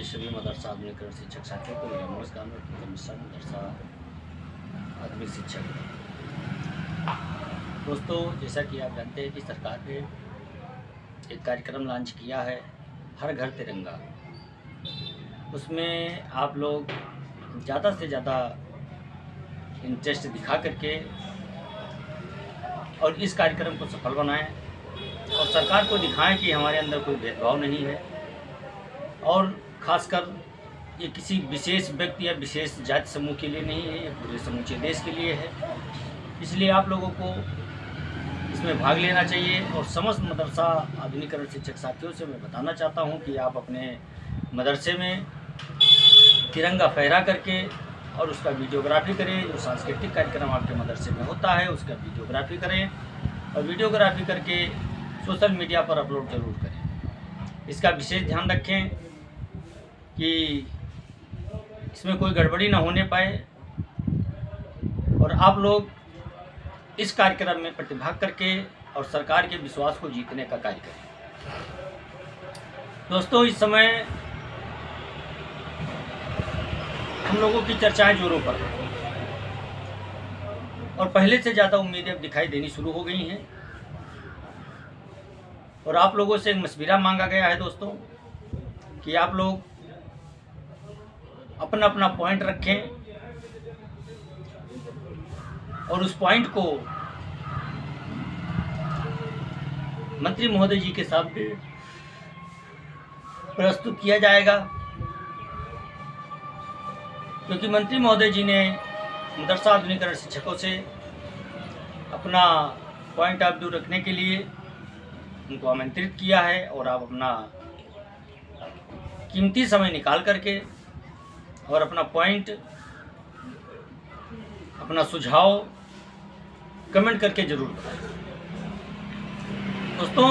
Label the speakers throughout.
Speaker 1: सभी मदरसा आधुनिकरण शिक्षक साथियों को मेरा नमस्कार। मैं मिश्रा, मदरसा आधुनिक शिक्षक। दोस्तों, जैसा कि आप जानते हैं कि सरकार ने एक कार्यक्रम लॉन्च किया है, हर घर तिरंगा। उसमें आप लोग ज़्यादा से ज़्यादा इंटरेस्ट दिखा करके और इस कार्यक्रम को सफल बनाएं और सरकार को दिखाएं कि हमारे अंदर कोई भेदभाव नहीं है और ख़ासकर ये किसी विशेष व्यक्ति या विशेष जाति समूह के लिए नहीं है, ये पूरे समूचे देश के लिए है। इसलिए आप लोगों को इसमें भाग लेना चाहिए और समस्त मदरसा आधुनिकरण शिक्षक साथियों से मैं बताना चाहता हूं कि आप अपने मदरसे में तिरंगा फहरा करके और उसका वीडियोग्राफी करें। जो सांस्कृतिक कार्यक्रम आपके मदरसे में होता है उसका वीडियोग्राफी करें और वीडियोग्राफी करके सोशल मीडिया पर अपलोड जरूर करें। इसका विशेष ध्यान रखें कि इसमें कोई गड़बड़ी ना होने पाए और आप लोग इस कार्यक्रम में प्रतिभाग करके और सरकार के विश्वास को जीतने का कार्य करें। दोस्तों, इस समय हम लोगों की चर्चाएं जोरों पर हैं और पहले से ज़्यादा उम्मीदें अब दिखाई देनी शुरू हो गई हैं और आप लोगों से एक मशविरा मांगा गया है दोस्तों कि आप लोग अपना अपना पॉइंट रखें और उस पॉइंट को मंत्री महोदय जी के सामने प्रस्तुत किया जाएगा, क्योंकि मंत्री महोदय जी ने मदरसा आधुनिकरण शिक्षकों से अपना पॉइंट ऑफ व्यू रखने के लिए उनको आमंत्रित किया है और आप अपना कीमती समय निकाल करके और अपना पॉइंट, अपना सुझाव कमेंट करके जरूर बताएं। दोस्तों,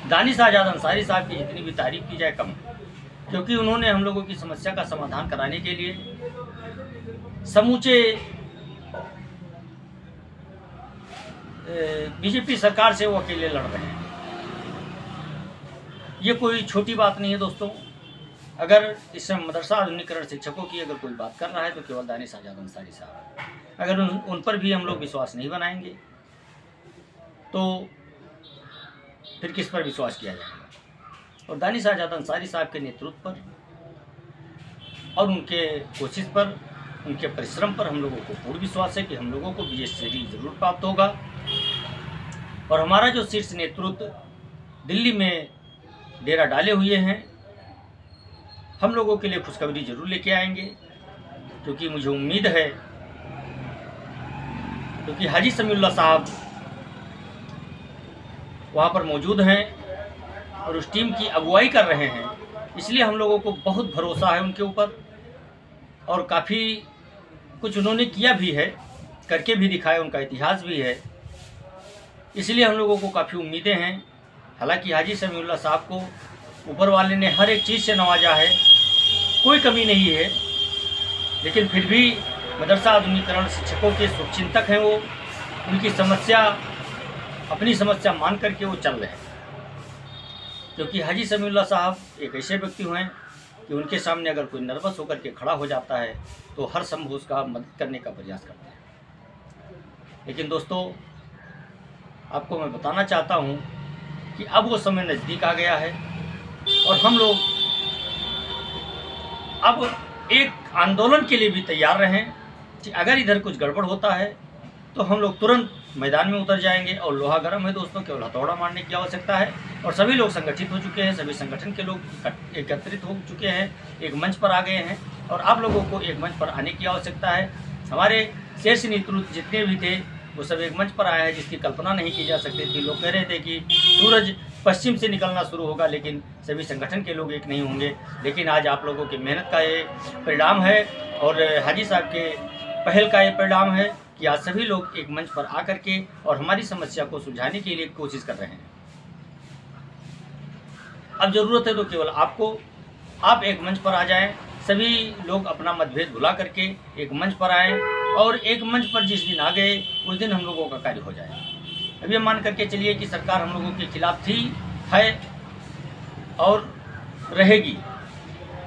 Speaker 1: दानिश आज़ाद अंसारी साहब की जितनी भी तारीफ की जाए कम, क्योंकि उन्होंने हम लोगों की समस्या का समाधान कराने के लिए समूचे बीजेपी सरकार से वो अकेले लड़ रहे हैं। ये कोई छोटी बात नहीं है दोस्तों। अगर इस मदरसा आधुनिकरण शिक्षकों की अगर कोई बात कर रहा है तो केवल दानिश आज़ाद अंसारी साहब। अगर उन पर भी हम लोग विश्वास नहीं बनाएंगे तो फिर किस पर विश्वास किया जाएगा। और दानिश आज़ाद अंसारी साहब के नेतृत्व पर और उनके कोशिश पर, उनके परिश्रम पर हम लोगों को पूर्ण विश्वास है कि हम लोगों को विजय श्री जरूर प्राप्त होगा और हमारा जो शीर्ष नेतृत्व दिल्ली में डेरा डाले हुए हैं, हम लोगों के लिए खुशखबरी जरूर लेके आएंगे। क्योंकि मुझे उम्मीद है, क्योंकि हाजी समीउल्लाह साहब वहाँ पर मौजूद हैं और उस टीम की अगुवाई कर रहे हैं, इसलिए हम लोगों को बहुत भरोसा है उनके ऊपर और काफ़ी कुछ उन्होंने किया भी है, करके भी दिखाया, उनका इतिहास भी है, इसलिए हम लोगों को काफ़ी उम्मीदें हैं। हालांकि हाजी समीउल्लाह साहब को ऊपर वाले ने हर एक चीज़ से नवाजा है, कोई कमी नहीं है, लेकिन फिर भी मदरसा आधुनिकरण शिक्षकों के शुभचिंतक हैं वो। उनकी समस्या, अपनी समस्या मान करके वो चल रहे हैं, क्योंकि हाजी समीउल्लाह साहब एक ऐसे व्यक्ति हैं कि उनके सामने अगर कोई नर्वस होकर के खड़ा हो जाता है तो हर संभव उसका मदद करने का प्रयास करते हैं। लेकिन दोस्तों, आपको मैं बताना चाहता हूँ कि अब वो समय नज़दीक आ गया है और हम लोग अब एक आंदोलन के लिए भी तैयार रहें कि अगर इधर कुछ गड़बड़ होता है तो हम लोग तुरंत मैदान में उतर जाएंगे। और लोहा गर्म है दोस्तों, केवल हथौड़ा मारने की आवश्यकता है और सभी लोग संगठित हो चुके हैं, सभी संगठन के लोग एकत्रित हो चुके हैं, एक मंच पर आ गए हैं और आप लोगों को एक मंच पर आने की आवश्यकता है। हमारे शीर्ष नेतृत्व जितने भी थे वो सब एक मंच पर आया है, जिसकी कल्पना नहीं की जा सकती थी। लोग कह रहे थे कि सूरज पश्चिम से निकलना शुरू होगा लेकिन सभी संगठन के लोग एक नहीं होंगे। लेकिन आज आप लोगों की मेहनत का ये परिणाम है और हाजी साहब के पहल का ये परिणाम है कि आज सभी लोग एक मंच पर आकर के और हमारी समस्या को सुलझाने के लिए कोशिश कर रहे हैं। अब ज़रूरत है तो केवल आपको, आप एक मंच पर आ जाएं, सभी लोग अपना मतभेद भुला करके एक मंच पर आएँ और एक मंच पर जिस दिन आ गए उस दिन हम लोगों का कार्य हो जाए। अब ये मान करके चलिए कि सरकार हम लोगों के खिलाफ थी, है और रहेगी,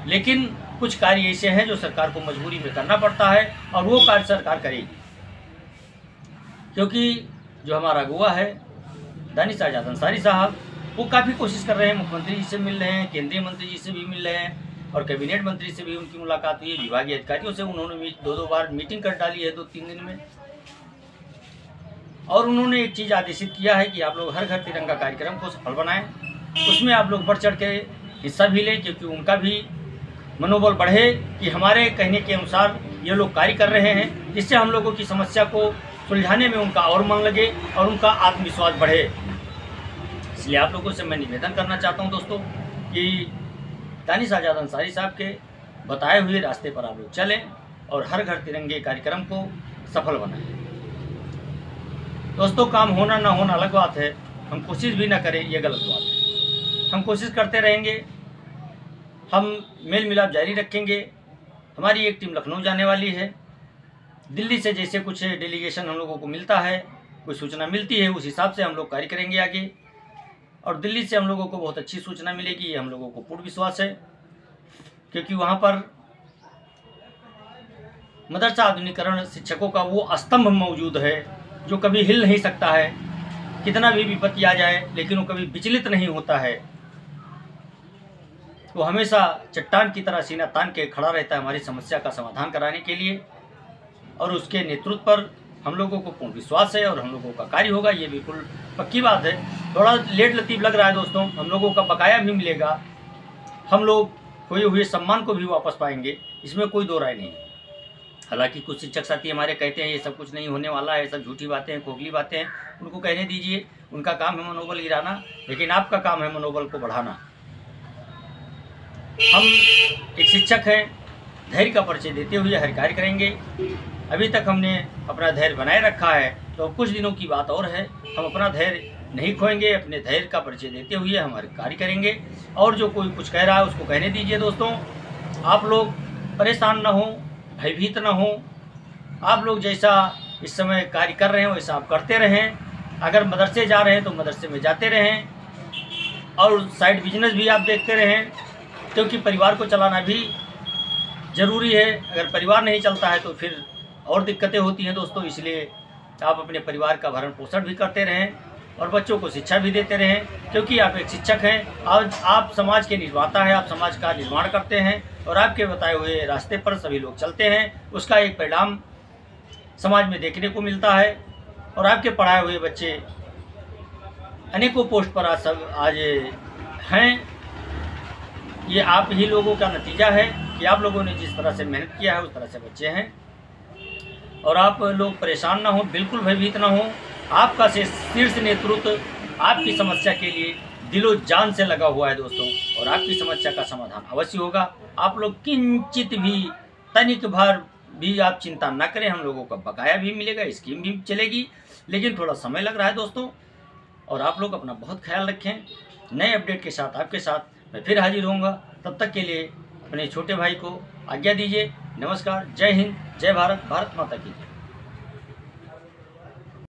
Speaker 1: लेकिन कुछ कार्य ऐसे हैं जो सरकार को मजबूरी में करना पड़ता है और वो कार्य सरकार करेगी, क्योंकि जो हमारा अगुवा है दानिश आज़ाद अंसारी साहब, वो काफ़ी कोशिश कर रहे हैं, मुख्यमंत्री जी से मिल रहे हैं, केंद्रीय मंत्री जी से भी मिल रहे हैं और कैबिनेट मंत्री से भी उनकी मुलाकात हुई है, विभागीय अधिकारियों से उन्होंने दो बार मीटिंग कर डाली है 2-3 दिन में। और उन्होंने एक चीज़ आदेशित किया है कि आप लोग हर घर तिरंगा कार्यक्रम को सफल बनाएं, उसमें आप लोग बढ़ चढ़ के हिस्सा भी लें, क्योंकि उनका भी मनोबल बढ़े कि हमारे कहने के अनुसार ये लोग कार्य कर रहे हैं, जिससे हम लोगों की समस्या को सुलझाने में उनका और मन लगे और उनका आत्मविश्वास बढ़े। इसलिए आप लोगों से मैं निवेदन करना चाहता हूं दोस्तों कि दानिश आज़ाद अंसारी साहब के बताए हुए रास्ते पर आप लोग चलें और हर घर तिरंगे कार्यक्रम को सफल बनाएं। दोस्तों, काम होना ना होना अलग बात है, हम कोशिश भी ना करें ये गलत बात है। हम कोशिश करते रहेंगे, हम मेल मिलाप जारी रखेंगे। हमारी एक टीम लखनऊ जाने वाली है। दिल्ली से जैसे कुछ डेलीगेशन हम लोगों को मिलता है, कोई सूचना मिलती है, उस हिसाब से हम लोग कार्य करेंगे आगे। और दिल्ली से हम लोगों को बहुत अच्छी सूचना मिलेगी, ये हम लोगों को पूर्ण विश्वास है, क्योंकि वहाँ पर मदरसा आधुनिकीकरण शिक्षकों का वो स्तंभ मौजूद है जो कभी हिल नहीं सकता है, कितना भी विपत्ति आ जाए लेकिन वो कभी विचलित नहीं होता है। वो हमेशा चट्टान की तरह सीना तान के खड़ा रहता है हमारी समस्या का समाधान कराने के लिए, और उसके नेतृत्व पर हम लोगों को पूर्ण विश्वास है और हम लोगों का कार्य होगा, ये बिल्कुल पक्की बात है। थोड़ा लेट लतीफ़ लग रहा है दोस्तों, हम लोगों का बकाया भी मिलेगा, हम लोग खोए हुए सम्मान को भी वापस पाएंगे, इसमें कोई दो राय नहीं। हालांकि कुछ शिक्षक साथी हमारे कहते हैं ये सब कुछ नहीं होने वाला है, सब झूठी बातें हैं, खोखली बातें हैं, उनको कहने दीजिए, उनका काम है मनोबल गिराना, लेकिन आपका काम है मनोबल को बढ़ाना। हम एक शिक्षक हैं, धैर्य का परिचय देते हुए हर कार्य करेंगे। अभी तक हमने अपना धैर्य बनाए रखा है, तो कुछ दिनों की बात और है, हम अपना धैर्य नहीं खोएंगे, अपने धैर्य का परिचय देते हुए हमारे कार्य करेंगे। और जो कोई कुछ कह रहा है उसको कहने दीजिए दोस्तों, आप लोग परेशान ना हो, भयभीत ना हो, आप लोग जैसा इस समय कार्य कर रहे हैं वैसा आप करते रहें। अगर मदरसे जा रहे हैं तो मदरसे में जाते रहें और साइड बिजनेस भी आप देखते रहें, क्योंकि परिवार को चलाना भी ज़रूरी है। अगर परिवार नहीं चलता है तो फिर और दिक्कतें होती हैं दोस्तों, इसलिए आप अपने परिवार का भरण पोषण भी करते रहें और बच्चों को शिक्षा भी देते रहें, क्योंकि आप एक शिक्षक हैं। आज आप समाज के निर्माता हैं, आप समाज का निर्माण करते हैं और आपके बताए हुए रास्ते पर सभी लोग चलते हैं, उसका एक परिणाम समाज में देखने को मिलता है। और आपके पढ़ाए हुए बच्चे अनेकों पोस्ट पर आज हैं, ये आप ही लोगों का नतीजा है कि आप लोगों ने जिस तरह से मेहनत किया है उस तरह से बच्चे हैं। और आप लोग परेशान ना हो, बिल्कुल भयभीत ना हो, आपका से शीर्ष नेतृत्व आपकी समस्या के लिए दिलो जान से लगा हुआ है दोस्तों, और आपकी समस्या का समाधान अवश्य होगा। आप लोग किंचित भी तनिक भर भी आप चिंता ना करें, हम लोगों का बकाया भी मिलेगा, स्कीम भी चलेगी, लेकिन थोड़ा समय लग रहा है दोस्तों। और आप लोग अपना बहुत ख्याल रखें। नए अपडेट के साथ आपके साथ मैं फिर हाजिर होऊंगा, तब तक के लिए अपने छोटे भाई को आज्ञा दीजिए। नमस्कार, जय हिंद, जय भारत, भारत माता की।